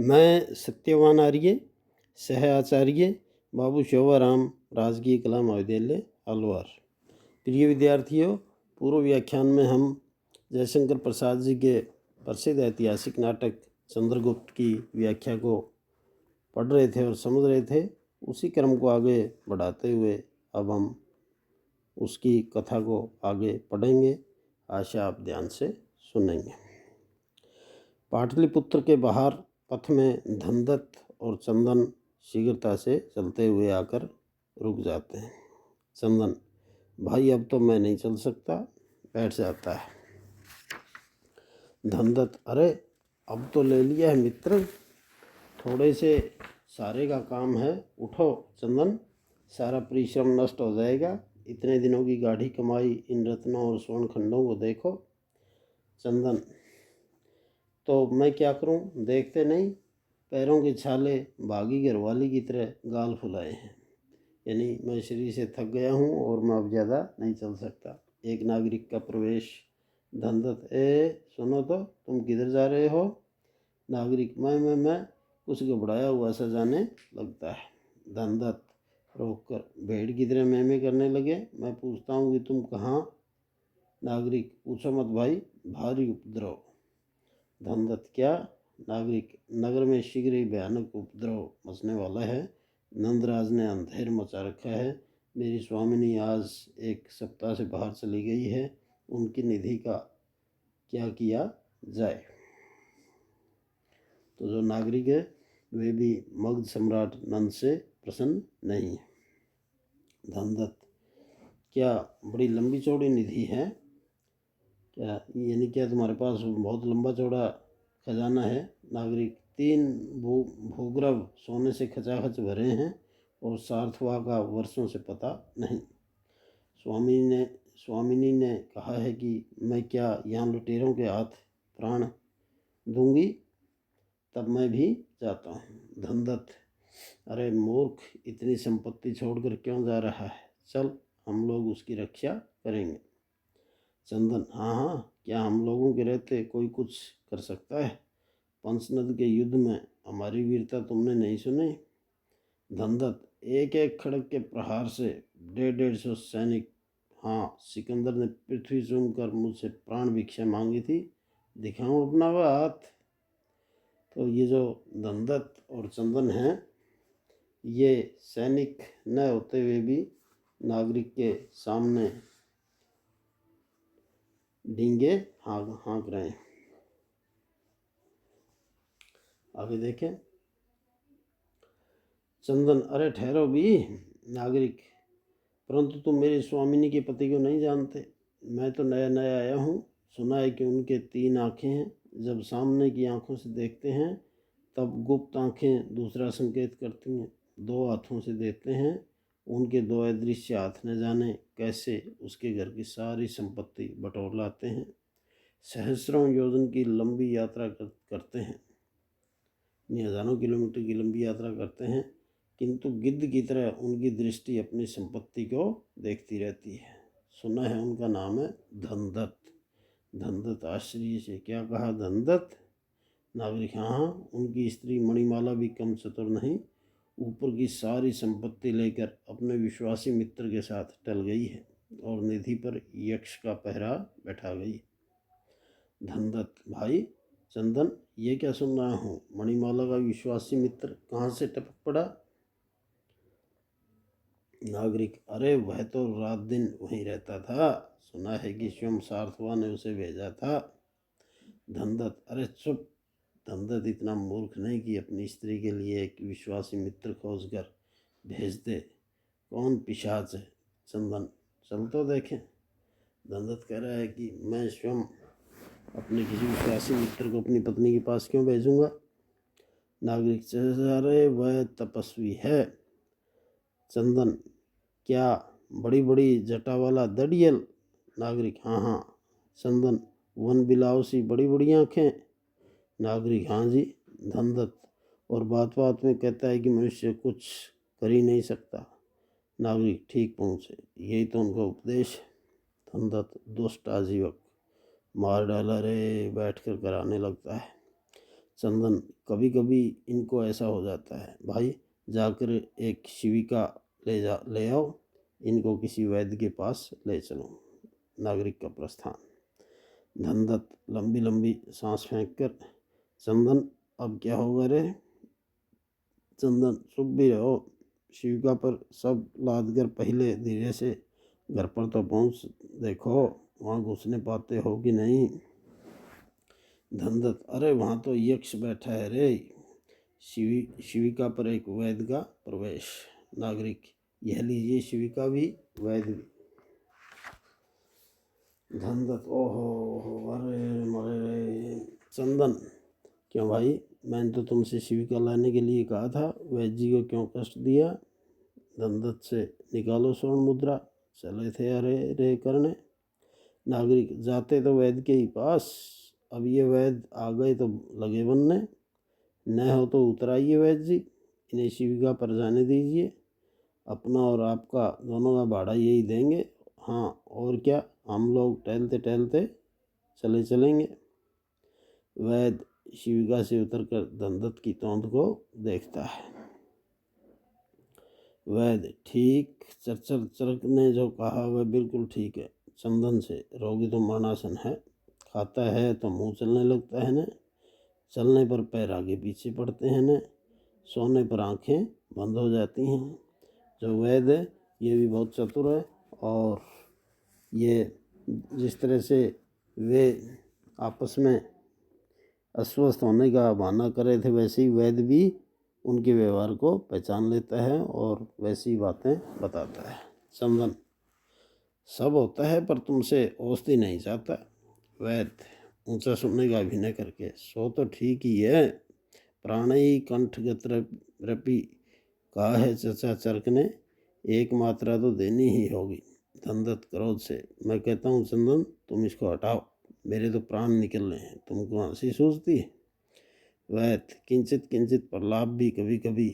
मैं सत्यवान आर्य, सह आचार्य, बाबू शोभाराम राजकीय कला महाविद्यालय अलवर। प्रिय विद्यार्थियों, पूर्व व्याख्यान में हम जयशंकर प्रसाद जी के प्रसिद्ध ऐतिहासिक नाटक चंद्रगुप्त की व्याख्या को पढ़ रहे थे और समझ रहे थे। उसी क्रम को आगे बढ़ाते हुए अब हम उसकी कथा को आगे पढ़ेंगे। आशा आप ध्यान से सुनेंगे। पाटलिपुत्र के बाहर पथ में धनदत्त और चंदन शीघ्रता से चलते हुए आकर रुक जाते हैं। चंदन, भाई अब तो मैं नहीं चल सकता, बैठ जाता है। धनदत्त, अरे अब तो ले लिया है मित्र, थोड़े से सारे का काम है, उठो। चंदन, सारा परिश्रम नष्ट हो जाएगा। इतने दिनों की गाढ़ी कमाई इन रत्नों और स्वर्ण खंडों को देखो। चंदन, तो मैं क्या करूं, देखते नहीं, पैरों के छाले भागी घरवाली की तरह गाल फुलाए हैं। यानी मैं शरीर से थक गया हूं और मैं अब ज़्यादा नहीं चल सकता। एक नागरिक का प्रवेश। धनदत्त, सुनो तो, तुम किधर जा रहे हो? नागरिक, मैं कुछ घबराया हुआ सा जाने लगता है। धनदत्त रोक कर, भेड़ की तरह मैं करने लगे, मैं पूछता हूँ कि तुम कहाँ? नागरिक, पूछो मत भाई, भारी उपद्रव। धनदत्त, क्या? नागरिक, नगर में शीघ्र ही भयानक उपद्रव मचने वाला है। नंदराज ने अंधेर मचा रखा है। मेरी स्वामिनी आज 1 सप्ताह से बाहर चली गई है। उनकी निधि का क्या किया जाए? तो जो नागरिक है वे भी मगध सम्राट नंद से प्रसन्न नहीं है। धनदत्त, क्या बड़ी लंबी चौड़ी निधि है? क्या यानी क्या तुम्हारे पास बहुत लंबा चौड़ा खजाना है? नागरिक, 3 भूगर्भ सोने से खचाखच भरे हैं और सार्थवा का वर्षों से पता नहीं। स्वामिनी ने कहा है कि मैं क्या यहाँ लुटेरों के हाथ प्राण दूंगी? तब मैं भी जाता हूँ। धनदत्त, अरे मूर्ख, इतनी संपत्ति छोड़कर क्यों जा रहा है? चल, हम लोग उसकी रक्षा करेंगे। चंदन, हाँ, क्या हम लोगों के रहते कोई कुछ कर सकता है? पंचनद के युद्ध में हमारी वीरता तुमने नहीं सुनी? धनदत्त, एक एक खड़ग के प्रहार से 150 सैनिक। हाँ, सिकंदर ने पृथ्वी चूम कर मुझसे प्राण भिक्षा मांगी थी, दिखाऊं अपना वह हाथ? तो ये जो धनदत्त और चंदन हैं, ये सैनिक न होते हुए भी नागरिक के सामने डींगे हाँक रहे हैं। आगे देखें। चंदन, अरे ठहरो भी। नागरिक, परंतु तुम मेरी स्वामिनी के पति को नहीं जानते। मैं तो नया नया आया हूँ। सुना है कि उनके 3 आँखें हैं। जब सामने की आँखों से देखते हैं तब गुप्त आँखें दूसरा संकेत करती हैं। 2 हाथों से देखते हैं, उनके 2 अदृश्य हाथ न जाने कैसे उसके घर की सारी संपत्ति बटोर लाते हैं। सहस्रों योजन की लंबी यात्रा करते हैं, हज़ारों किलोमीटर की लंबी यात्रा करते हैं, किंतु गिद्ध की तरह उनकी दृष्टि अपनी संपत्ति को देखती रहती है। सुना है उनका नाम है धनदत्त। धनदत्त आश्चर्य से, क्या कहा धनदत्त? नागरिक, हाँ, उनकी स्त्री मणिमाला भी कम चतुर नहीं, ऊपर की सारी संपत्ति लेकर अपने विश्वासी मित्र के साथ टल गई है और निधि पर यक्ष का पहरा बैठा गई। धनदत्त, भाई चंदन, ये क्या सुन रहा हूँ? मणिमाला का विश्वासी मित्र कहाँ से टपक पड़ा? नागरिक, अरे वह तो रात दिन वहीं रहता था, सुना है कि स्वयं सार्थवा ने उसे भेजा था। धनदत्त, अरे चुप। धनदत्त इतना मूर्ख नहीं कि अपनी स्त्री के लिए एक विश्वासी मित्र खोज कर भेज दे। कौन पिशाच है? चंदन, चल तो देखें। धनदत्त कह रहा है कि मैं स्वयं अपने किसी विश्वासी मित्र को अपनी पत्नी के पास क्यों भेजूंगा? नागरिक, अरे वह तपस्वी है। चंदन, क्या बड़ी बड़ी जटा वाला दड़ियल? नागरिक, हाँ। चंदन, वन बिलाव सी बड़ी बड़ी आँखें? नागरिक, हाँ जी। धनदत्त, और बात बात में कहता है कि मनुष्य कुछ कर ही नहीं सकता। नागरिक, ठीक पहुँचे, यही तो उनका उपदेश है। धनदत्त, दुष्ट आजीवक, मार डाला रे, बैठ कर कराने लगता है। चंदन, कभी कभी इनको ऐसा हो जाता है। भाई जाकर एक शिविका ले आओ, इनको किसी वैद्य के पास ले चलो। नागरिक का प्रस्थान। धनदत्त लंबी लंबी सांस फेंक कर, चंदन अब क्या होगा रे? चंदन, चुप भी रहो। शिविका पर सब लाद कर पहले धीरे से घर पर तो पहुँच, देखो वहाँ घुसने पाते हो कि नहीं। धनदत्त, अरे वहाँ तो यक्ष बैठा है रे। शिविका पर एक वैद्य का प्रवेश। नागरिक, यह लीजिए शिविका भी, वैद्य भी। धनदत्त, ओहो, अरे मरे। चंदन, क्यों भाई, मैंने तो तुमसे शिविका लाने के लिए कहा था, वैद्य जी को क्यों कष्ट दिया? धनदत्त से निकालो स्वर्ण मुद्रा, चले थे अरे रे करने। नागरिक, जाते तो वैद्य के ही पास, अब ये वैद्य आ गए तो लगे बनने। न हो तो उतराइए वैद्य जी, इन्हें शिविका पर जाने दीजिए, अपना और आपका दोनों का भाड़ा यही देंगे। हाँ और क्या, हम लोग टहलते टहलते चलेंगे। वैद्य शिविका से उतरकर धनदत्त की तोंद को देखता है। वैद्य, ठीक, चरक ने जो कहा वह बिल्कुल ठीक है। चंदन से, रोगी तो मरणासन है, खाता है तो मुंह चलने लगता है न, चलने पर पैर आगे पीछे पड़ते हैं न, सोने पर आंखें बंद हो जाती हैं। जो वैद्य है ये भी बहुत चतुर है, और ये जिस तरह से वे आपस में अस्वस्थ होने का बहाना कर रहे थे, वैसे ही वैद्य भी उनके व्यवहार को पहचान लेता है और वैसी बातें बताता है। चंदन, सब होता है पर तुमसे औषधि नहीं चाहता। वैद्य ऊंचा सुनने का अभिनय करके, सो तो ठीक ही है, प्राण ही कंठगत रपी कहा है चचा चरक ने, एक मात्रा तो देनी ही होगी। धनदत्त क्रोध से, मैं कहता हूँ चंदन तुम इसको हटाओ, मेरे तो प्राण निकल रहे हैं, तुमको हंसी सूझती है। वैद्य किंचित किंचित प्रलाप भी कभी कभी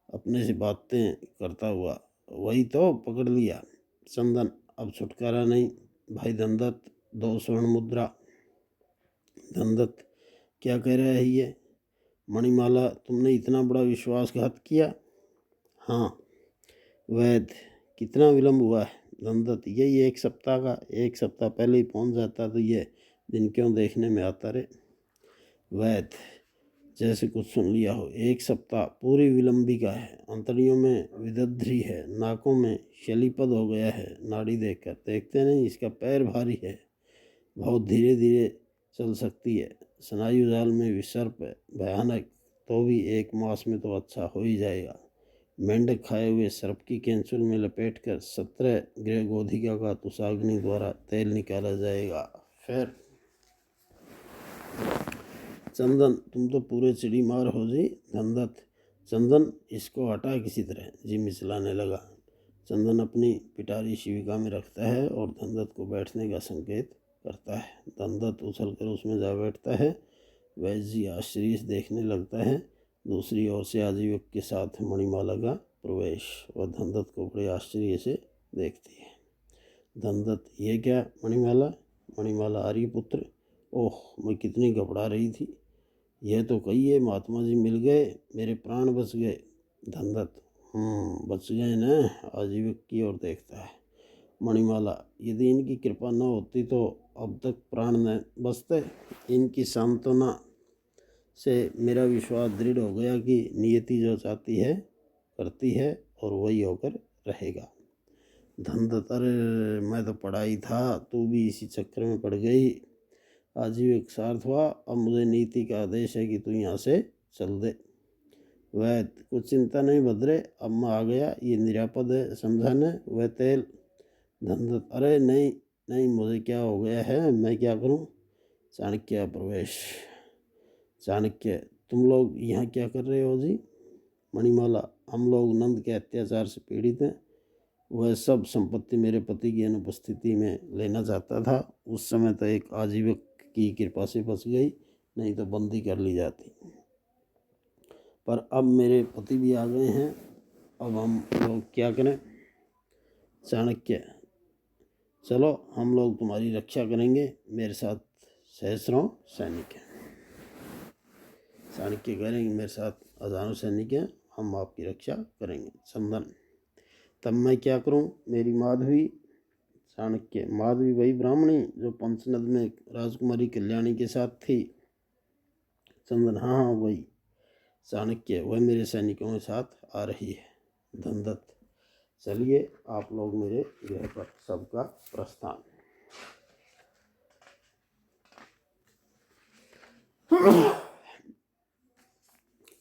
अपने से बातें करता हुआ, वही तो पकड़ लिया। चंदन, अब छुटकारा नहीं। भाई धनदत्त, 2 स्वर्ण मुद्रा। धनदत्त, क्या कह रहा है ये? मणिमाला, तुमने इतना बड़ा विश्वासघात किया? हाँ। वैद्य, कितना विलम्ब हुआ है? धनदत्त, यही 1 सप्ताह का, 1 सप्ताह पहले ही पहुंच जाता तो ये दिन क्यों देखने में आता रे? वैद्य, जैसे कुछ सुन लिया हो, 1 सप्ताह पूरी विलंबिका है, अंतड़ियों में विदध्री है, नाकों में शलीपद हो गया है, नाड़ी देखकर देखते नहीं इसका पैर भारी है, बहुत धीरे धीरे चल सकती है, स्नायु जाल में विसर्प है, भयानक, तो भी 1 मास में तो अच्छा हो ही जाएगा। मेंढक खाए हुए सर्प की कैंसुल में लपेट कर 17 गृह गोधिका का तुषाग्नि द्वारा तेल निकाला जाएगा। फिर चंदन, तुम तो पूरे चिड़ी मार हो जी। धनदत्त, चंदन इसको हटा किसी तरह, जी मिचलाने लगा। चंदन अपनी पिटारी शिविका में रखता है और धनदत्त को बैठने का संकेत करता है। धनदत्त उछलकर उसमें जा बैठता है। वैद्य जी आश्चर्य से देखने लगता है। दूसरी ओर से आजीवक के साथ मणिमाला का प्रवेश, वह धनदत्त को बड़े आश्चर्य से देखती है। धनदत्त, ये क्या मणिमाला? मणिमाला, आर्यपुत्र, ओह मैं कितनी घबरा रही थी, यह तो कहिए महात्मा जी मिल गए, मेरे प्राण बच गए। धनदत्त, बच गए न। आजीवक की ओर देखता है। मणिमाला, यदि इनकी कृपा न होती तो अब तक प्राण न बचते। इनकी सांत्वना से मेरा विश्वास दृढ़ हो गया कि नियति जो चाहती है करती है और वही होकर रहेगा। धनदत्त, अरे मैं तो पढ़ा ही था, तू भी इसी चक्कर में पड़ गई। आजीविक सार्थ हुआ, अब मुझे नीति का आदेश है कि तू यहाँ से चल दे। वैद्य, कुछ चिंता नहीं भद्रे, अब मैं आ गया, ये निरापद है, समझा न वह तेल। धनदत्त, अरे नहीं नहीं, मुझे क्या हो गया है, मैं क्या करूं? चाणक्य प्रवेश। चाणक्य, तुम लोग यहाँ क्या कर रहे हो जी? मणिमाला, हम लोग नंद के अत्याचार से पीड़ित हैं, वह सब संपत्ति मेरे पति की अनुपस्थिति में लेना चाहता था, उस समय तो एक आजीवक की कृपा से बच गई, नहीं तो बंदी कर ली जाती। पर अब मेरे पति भी आ गए हैं, अब हम लोग क्या करें? चाणक्य, चलो हम लोग तुम्हारी रक्षा करेंगे, मेरे साथ सहस्रों सैनिक हैं। चाणक्य कह रहे हैं कि मेरे साथ हजारों सैनिक हैं, हम आपकी रक्षा करेंगे। चंदन, तब मैं क्या करूं? मेरी माधवी। चाणक्य, माधवी वही ब्राह्मणी जो पंचनद में राजकुमारी कल्याणी के साथ थी? चंदन, हाँ हाँ वही। चाणक्य, वह मेरे सैनिकों के साथ आ रही है। धनदत्त, चलिए आप लोग मेरे गृह पर। सबका प्रस्थान।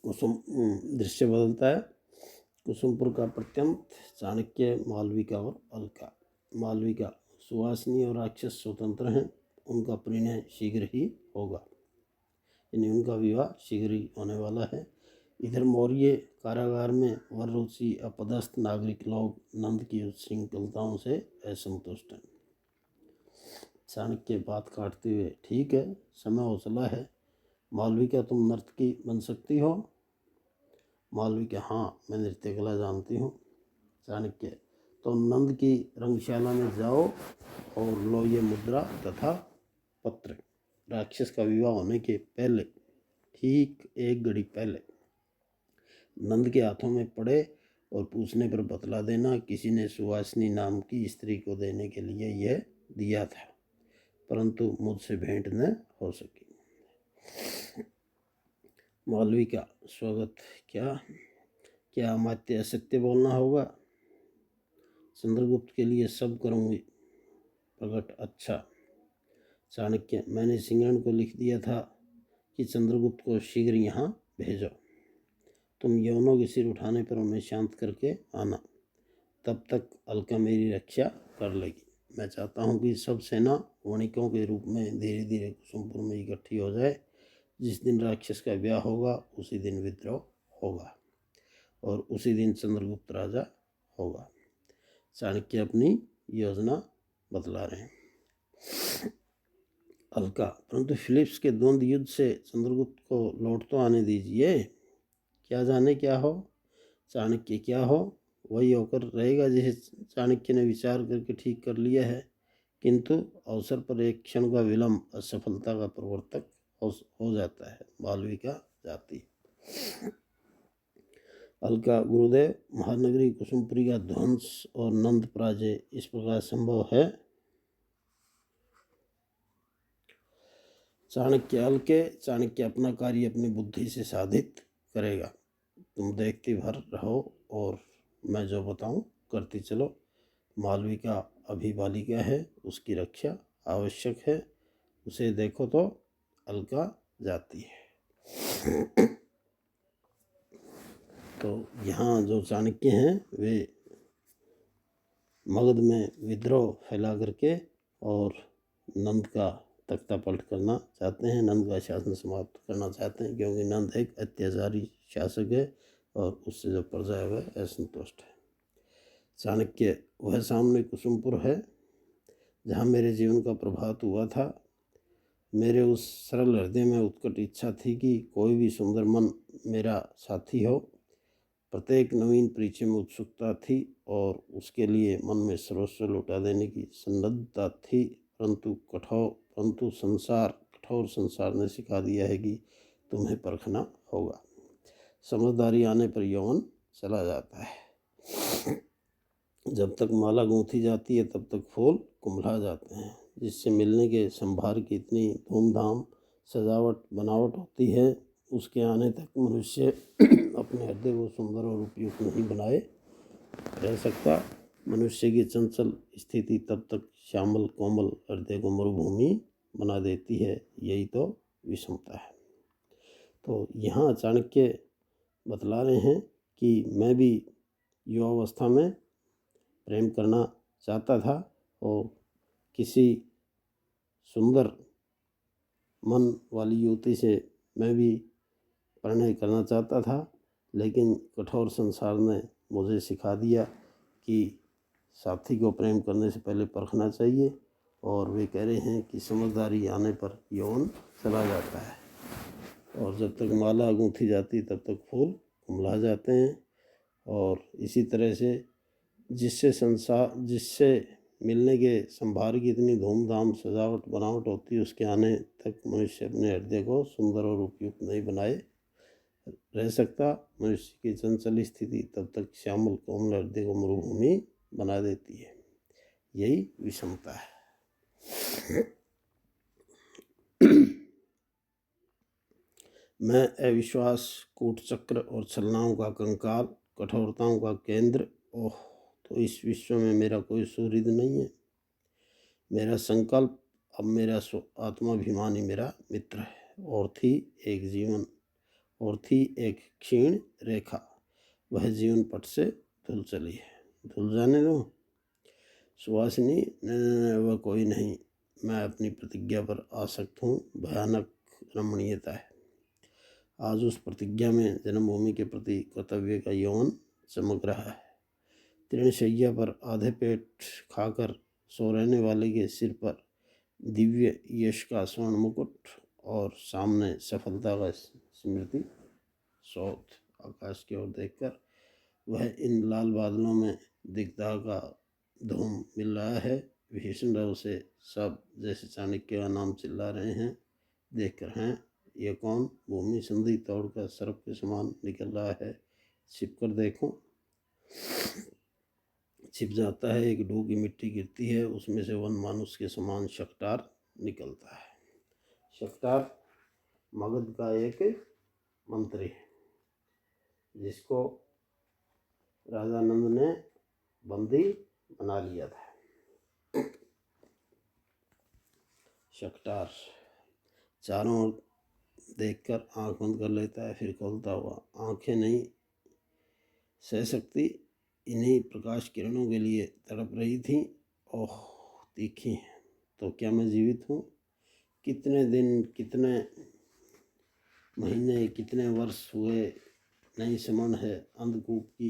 कुसुम दृश्य बदलता है। कुसुमपुर का प्रत्यंत, चाणक्य, मालविका और अलका। मालविका, सुवासिनी और राक्षस स्वतंत्र हैं, उनका परिणय शीघ्र ही होगा, यानी उनका विवाह शीघ्र ही होने वाला है। इधर मौर्य कारागार में वररुचि अपदस्थ नागरिक लोग नंद की उच्छृंखलताओं से असंतुष्ट हैं। चाणक्य बात काटते हुए, ठीक है, समय हो चला है। मालविका, तुम नर्तकी बन सकती हो? मालविका, हाँ मैं नृत्य कला जानती हूँ। चाणक्य, तो नंद की रंगशाला में जाओ और लो ये मुद्रा तथा पत्र। राक्षस का विवाह होने के पहले, ठीक एक घड़ी पहले, नंद के हाथों में पड़े और पूछने पर बतला देना, किसी ने सुवासिनी नाम की स्त्री को देने के लिए यह दिया था, परंतु मुझसे भेंट न हो सकी। मालविका, स्वागत। क्या अमात्य असत्य बोलना होगा? चंद्रगुप्त के लिए सब करूँगी। प्रकट, अच्छा। चाणक्य, मैंने सिंगरण को लिख दिया था कि चंद्रगुप्त को शीघ्र यहाँ भेजो। तुम यवनों के सिर उठाने पर उन्हें शांत करके आना, तब तक अलका मेरी रक्षा कर लेगी। मैं चाहता हूँ कि सब सेना वणिकों के रूप में धीरे धीरे कुसुमपुर में इकट्ठी हो जाए। जिस दिन राक्षस का ब्याह होगा उसी दिन विद्रोह होगा और उसी दिन चंद्रगुप्त राजा होगा। चाणक्य अपनी योजना बतला रहे हैं। अलका, परंतु फिलिप्स के द्वंद्व युद्ध से चंद्रगुप्त को लौट तो आने दीजिए, क्या जाने क्या हो। चाणक्य, क्या हो? वही होकर रहेगा जिसे चाणक्य ने विचार करके ठीक कर लिया है, किंतु अवसर पर एक क्षण का विलंब असफलता का प्रवर्तक हो जाता है। मालविका जाती। अलका, गुरुदेव, महानगरी कुसुमपुरी का ध्वंस और नंद पराजय इस प्रकार संभव है? चाणक्य, अलके, चाणक्य अपना कार्य अपनी बुद्धि से साधित करेगा। तुम देखती भर रहो और मैं जो बताऊं करती चलो। मालविका अभी बालिका है, उसकी रक्षा आवश्यक है, उसे देखो तो। अलका जाती है। तो यहाँ जो चाणक्य हैं वे मगध में विद्रोह फैला करके और नंद का तख्ता पलट करना चाहते हैं, नंद का शासन समाप्त करना चाहते हैं, क्योंकि नंद एक अत्याचारी शासक है और उससे जो प्रजा है वह असंतुष्ट है। चाणक्य, वह सामने कुसुमपुर है जहाँ मेरे जीवन का प्रभात हुआ था। मेरे उस सरल हृदय में उत्कट इच्छा थी कि कोई भी सुंदर मन मेरा साथी हो। प्रत्येक नवीन परिचय में उत्सुकता थी और उसके लिए मन में सर्वस्व लौटा देने की सन्नद्धता थी, परंतु कठोर संसार ने सिखा दिया है कि तुम्हें परखना होगा। समझदारी आने पर यौवन चला जाता है। जब तक माला गूंथी जाती है तब तक फूल कुम्हला जाते हैं। जिससे मिलने के संभार की इतनी धूमधाम सजावट बनावट होती है, उसके आने तक मनुष्य अपने हृदय को सुंदर और उपयुक्त नहीं बनाए रह सकता। मनुष्य की चंचल स्थिति तब तक श्यामल कोमल हृदय को मरुभूमि बना देती है। यही तो विषमता है। तो यहाँ चाणक्य बतला रहे हैं कि मैं भी युवावस्था में प्रेम करना चाहता था और किसी सुंदर मन वाली युवती से मैं भी प्रणय करना चाहता था, लेकिन कठोर संसार ने मुझे सिखा दिया कि साथी को प्रेम करने से पहले परखना चाहिए। और वे कह रहे हैं कि समझदारी आने पर यौवन चला जाता है और जब तक माला गूंथी जाती तब तक फूल कुम्हला जाते हैं। और इसी तरह से जिससे मिलने के संभार की इतनी धूमधाम सजावट बनावट होती है, उसके आने तक मनुष्य अपने हृदय को सुंदर और उपयुक्त नहीं बनाए रह सकता। मनुष्य की चंचल स्थिति तब तक श्यामल कोमल हृदय को मरुभूमि बना देती है। यही विषमता है। मैं अविश्वास, कूटचक्र और छलनाओं का कंकाल, कठोरताओं का केंद्र। ओह, तो इस विश्व में मेरा कोई सुहृद नहीं है। मेरा संकल्प अब मेरा आत्माभिमानी मेरा मित्र है। और थी एक जीवन, और थी एक क्षीण रेखा, वह जीवन पट से धुल चली है। धुल जाने दो सुहासिनी, वह कोई नहीं। मैं अपनी प्रतिज्ञा पर आसक्त हूँ। भयानक रमणीयता है। आज उस प्रतिज्ञा में जन्मभूमि के प्रति कर्तव्य का यौवन चमक रहा है। तृणशैया पर आधे पेट खाकर सो रहने वाले के सिर पर दिव्य यश का स्वर्ण मुकुट, और सामने सफलता का स्मृति सौध। आकाश की ओर देखकर वह इन लाल बादलों में दिग्धा का धूम मिल रहा है। भीषण रव से सब जैसे चाणक्य का नाम चिल्ला रहे हैं। देखकर हैं, ये कौन? भूमि संधि तोड़कर सर्प के समान निकल रहा है। छिप कर देखो। छिप जाता है। एक ढू की मिट्टी गिरती है, उसमें से वन मानुष के समान शकटार निकलता है। शकटार मगध का एक मंत्री है, जिसको राजा नंद ने बंदी बना लिया था। शकटार चारों ओर देखकर आंख बंद कर लेता है, फिर खोलता हुआ। आंखें नहीं सह सकती, इन्हीं प्रकाश किरणों के लिए तड़प रही थी। ओह, तीखी। तो क्या मैं जीवित हूँ? कितने दिन, कितने महीने, कितने वर्ष हुए, नहीं समझ है। अंधकूप की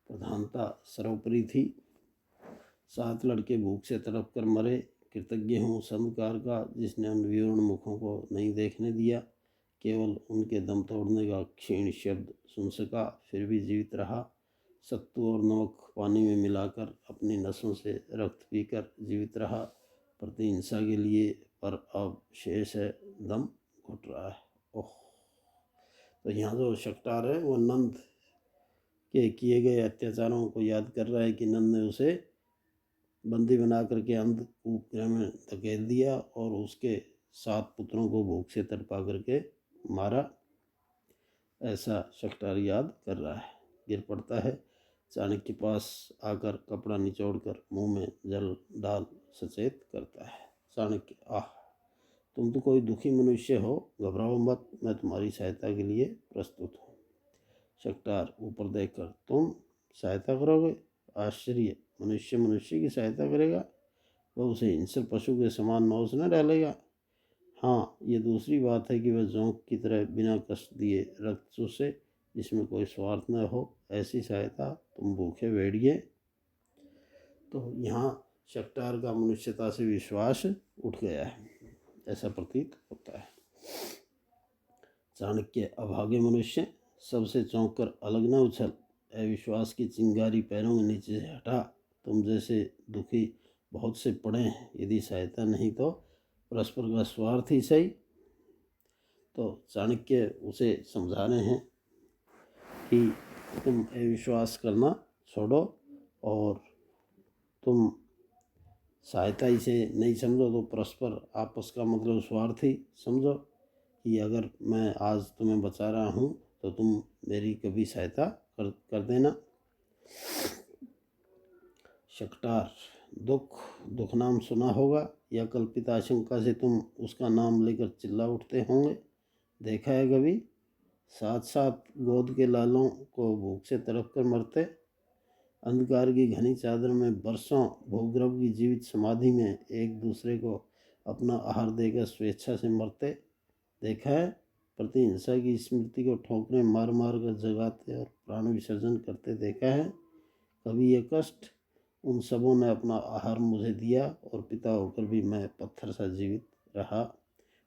प्रधानता सर्वोपरि थी। 7 लड़के भूख से तड़प कर मरे। कृतज्ञ हूँ उस अंधकार का, जिसने उन विवर्ण मुखों को नहीं देखने दिया। केवल उनके दम तोड़ने का क्षीण शब्द सुन सका, फिर भी जीवित रहा। सत्तू और नमक पानी में मिलाकर अपनी नसों से रक्त पीकर जीवित रहा, प्रतिहिंसा के लिए। पर अब शेष है, दम घुट रहा है। ओह, तो यहाँ जो शकटार है वो नंद के किए गए अत्याचारों को याद कर रहा है कि नंद ने उसे बंदी बना करके अंधकूप गृह में धकेल दिया और उसके 7 पुत्रों को भूख से तड़पा करके मारा। ऐसा शकटार याद कर रहा है। गिर पड़ता है। चाणक्य के पास आकर कपड़ा निचोड़कर मुंह में जल डाल सचेत करता है। चाणक्य, आह, तुम तो कोई दुखी मनुष्य हो। घबराओ मत, मैं तुम्हारी सहायता के लिए प्रस्तुत हूँ। शकटार ऊपर देखकर, तुम सहायता करोगे? आश्चर्य, मनुष्य मनुष्य की सहायता करेगा? वह उसे हिंसक पशु के समान नोच न डालेगा? हाँ, ये दूसरी बात है कि वह जोंक की तरह बिना कष्ट दिए रक्त चूसे, जिसमें कोई स्वार्थ न हो। ऐसी सहायता तुम भूखे भेड़िए। तो यहाँ शकटार का मनुष्यता से विश्वास उठ गया है, ऐसा प्रतीत होता है। चाणक्य, अभागे मनुष्य, सबसे चौंक कर अलग न उछल। अविश्वास की चिंगारी पैरों के नीचे से हटा। तुम जैसे दुखी बहुत से पड़े हैं। यदि सहायता नहीं तो परस्पर का स्वार्थ ही सही। तो चाणक्य उसे समझा रहे हैं कि तुम अविश्वास करना छोड़ो और तुम सहायता इसे नहीं समझो तो परस्पर आपस का मतलब स्वार्थ ही समझो, कि अगर मैं आज तुम्हें बचा रहा हूँ तो तुम मेरी कभी सहायता कर देना। शकटार, दुख नाम सुना होगा, या कल्पित आशंका से तुम उसका नाम लेकर चिल्ला उठते होंगे। देखा है कभी 7 गोद के लालों को भूख से तड़प कर मरते? अंधकार की घनी चादर में बरसों भूगर्भ की जीवित समाधि में एक दूसरे को अपना आहार देकर स्वेच्छा से मरते? देखा है? प्रतिहिंसा की स्मृति को ठोकरें मार मार कर जगाते और प्राण विसर्जन करते देखा है कभी? ये कष्ट, उन सबों ने अपना आहार मुझे दिया और पिता होकर भी मैं पत्थर सा जीवित रहा।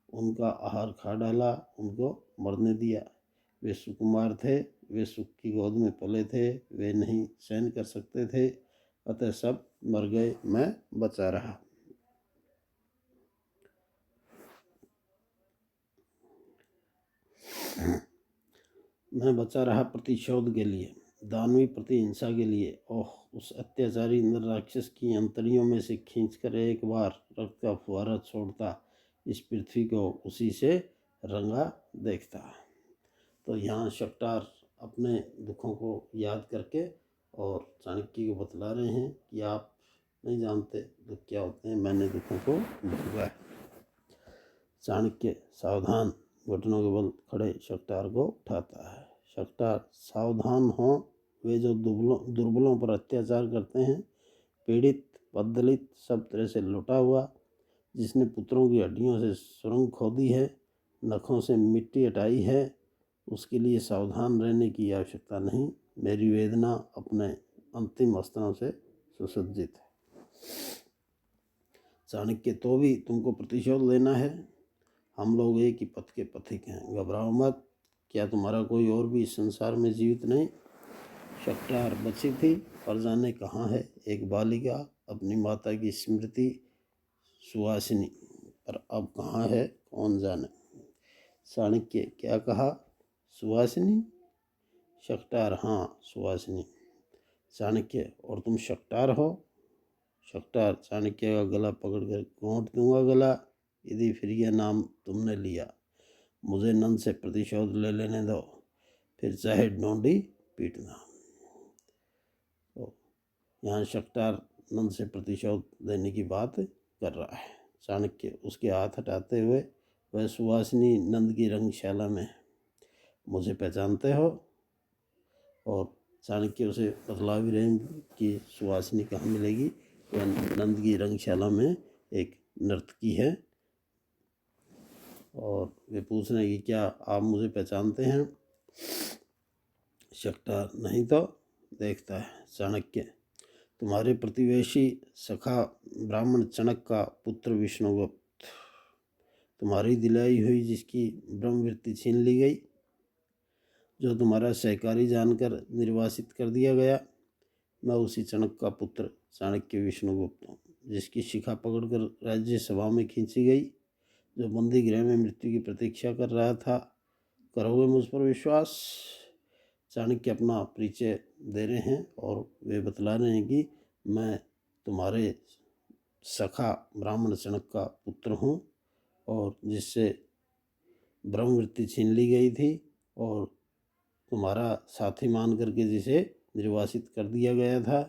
उनका आहार खा डाला, उनको मरने दिया। वे सुकुमार थे, वे सुख की गोद में पले थे, वे नहीं सहन कर सकते थे, अतः सब मर गए, मैं बचा रहा। मैं बचा रहा प्रतिशोध के लिए, दानवी प्रतिहिंसा के लिए। ओह, उस अत्याचारी इंद्र राक्षस की अंतड़ियों में से खींचकर एक बार रक्त का फुहारा छोड़ता, इस पृथ्वी को उसी से रंगा देखता। तो यहाँ शक्टार अपने दुखों को याद करके और चाणक्य को बतला रहे हैं कि आप नहीं जानते दुख क्या होते हैं, मैंने दुखों को भोगा है। चाणक्य सावधान, घुटनों के बल खड़े शक्टार को उठाता है। शक्टार, सावधान हो, वे जो दुर्बलों पर अत्याचार करते हैं, पीड़ित, बददलित, सब तरह से लुटा हुआ, जिसने पुत्रों की हड्डियों से सुरंग खोदी है, नखों से मिट्टी हटाई है, उसके लिए सावधान रहने की आवश्यकता नहीं। मेरी वेदना अपने अंतिम अस्त्रों से सुसज्जित है। चाणक्य, तो भी तुमको प्रतिशोध लेना है? हम लोग एक ही पथ के पथिक हैं, घबराओ मत। क्या तुम्हारा कोई और भी इस संसार में जीवित नहीं? शक्टार, बची थी पर जाने कहाँ है एक बालिका, अपनी माता की स्मृति सुहासिनी, पर अब कहाँ है कौन जाने। चाणक्य, क्या कहा? सुहासिनी? शक्टार, हाँ सुहासिनी। चाणक्य, और तुम शक्टार हो? शक्टार, चाणक्य का गला पकड़कर, घोंट दूंगा गला यदि फिर यह नाम तुमने लिया। मुझे नंद से प्रतिशोध ले लेने दो, फिर चाहे डोंडी पीटना। तो यहाँ शक्टार नंद से प्रतिशोध लेने की बात कर रहा है। चाणक्य, उसके हाथ हटाते हुए, वह सुहासिनी नंद की रंगशाला में है, मुझे पहचानते हो? और चाणक्य उसे बतला भी रहे हैं कि सुहासिनी कहाँ मिलेगी। वह नंद की रंगशाला में एक नर्तकी है और वे पूछ रहे हैं कि क्या आप मुझे पहचानते हैं? शक्टार, नहीं तो। देखता है। चाणक्य, तुम्हारे प्रतिवेशी सखा ब्राह्मण चणक का पुत्र विष्णुगुप्त, तुम्हारी दिलाई हुई जिसकी ब्रह्मवृत्ति छीन ली गई, जो तुम्हारा सहकारी जानकर निर्वासित कर दिया गया, मैं उसी चणक का पुत्र चाणक्य विष्णुगुप्त हूँ, जिसकी शिखा पकड़कर राज्यसभा में खींची गई, जो बंदी गृह में मृत्यु की प्रतीक्षा कर रहा था। करोगे मुझ पर विश्वास? चाणक्य अपना परिचय दे रहे हैं और वे बतला रहे हैं कि मैं तुम्हारे सखा ब्राह्मण चणक का पुत्र हूँ और जिससे ब्रह्मवृत्ति छीन ली गई थी और तुम्हारा साथी मान करके जिसे निर्वासित कर दिया गया था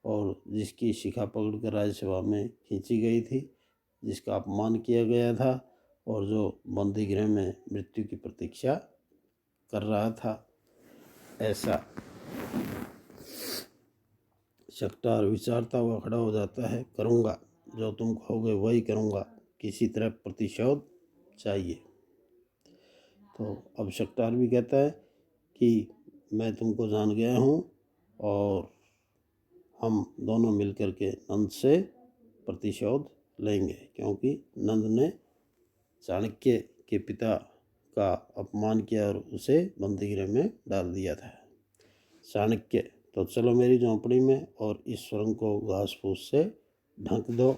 और जिसकी शिखा पकड़कर राज्यसभा में खींची गई थी, जिसका अपमान किया गया था और जो बंदी गृह में मृत्यु की प्रतीक्षा कर रहा था। ऐसा शक्टार विचारता हुआ खड़ा हो जाता है। करूँगा जो तुम कहोगे वही करूँगा, किसी तरह प्रतिशोध चाहिए। तो अब शक्टार भी कहता है कि मैं तुमको जान गया हूँ और हम दोनों मिलकर के नंद से प्रतिशोध लेंगे, क्योंकि नंद ने चाणक्य के पिता का अपमान किया और उसे बंदीगृह में डाल दिया था। चाणक्य, तो चलो मेरी झोंपड़ी में और इस सुरंग को घास फूस से ढक दो।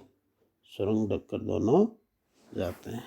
सुरंग ढककर दोनों जाते हैं।